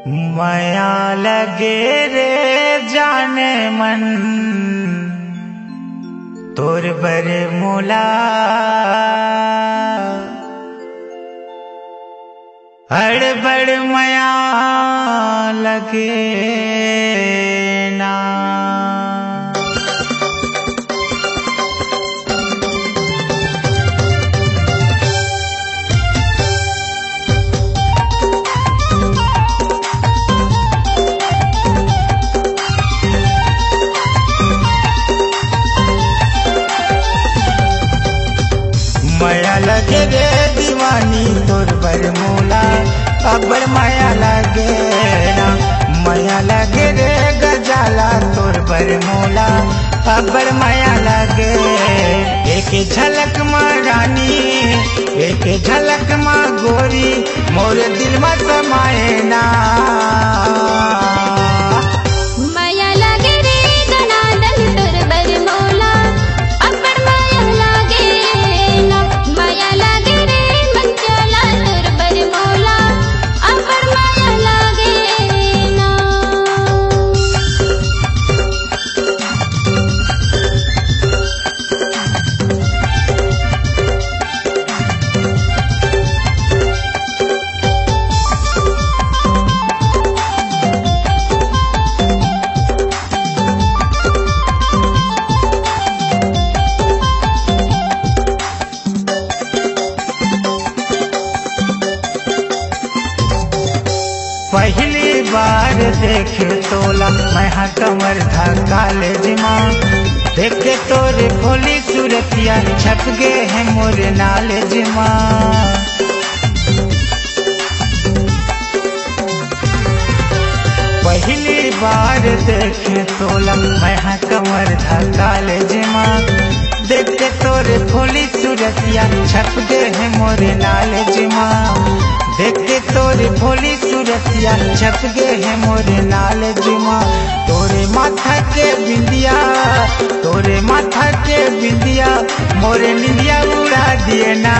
माया लगे रे जाने मन तोर बर मोला हड़बड़ माया लगे ना। माया लगे रे दीवानी तोर बर मोला अब्बड़ माया लगे ना। माया लगे रे गजाला तोर बर मोला अब्बड़ माया लगे। एक झलक माँ रानी एक झलक माँ गोरी मोर दिल में समाए ना। पहली बार देखे तोला मैं हाँ कमर था कॉलेज माँ देखे तोरे खोली सूरतिया छप गए हैं मोरे नॉलेज माँ। पहली बार देखे तोला मैं हाँ कमर था कॉलेज माँ देखे तोरे खोली सूरतिया छप गए हैं मोरे नॉलेज माँ। देखे तोरे भोली सूरतिया छप गए हैं मोरे नॉलेज माँ। तोरे माथा के बिंदिया तोरे माथा के बिंदिया मोरे निंदिया उड़ा दिए ना।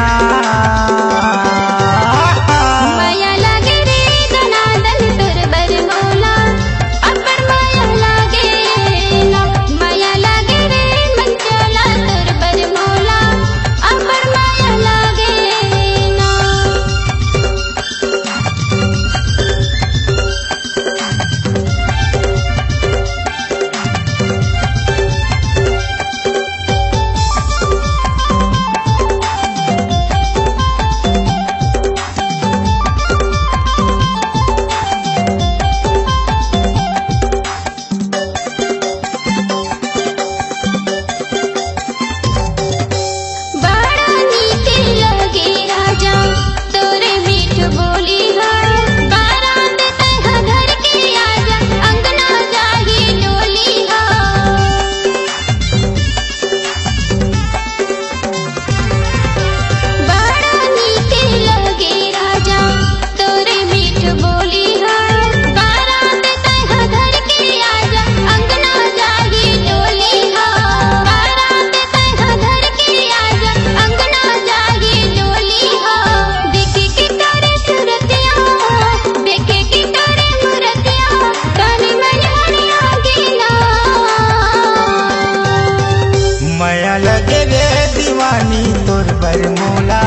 माया लगे रे दीवानी तोर बर मोला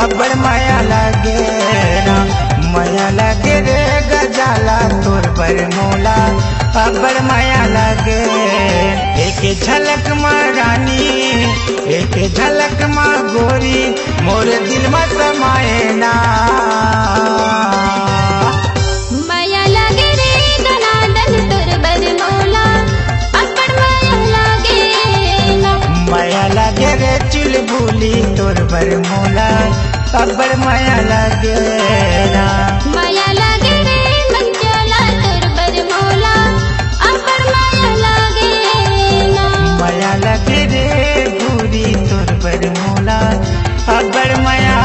अब्बड़ माया लगे ना। माया लगे रे गजाला तोर बर मोला अब्बड़ माया लगे। एक झलक माँ रानी एक झलक माँ गोरी मोर दिल में समाए ना। माया लगे रे चुल भूली तोर बर मोला अब्बड़ माया लगे ना। माया लगे रे मंचोला तोर बर मोला अब्बड़ माया लगे ना। माया लगे रे भूरी तोर बर मोला अब्बड़ माया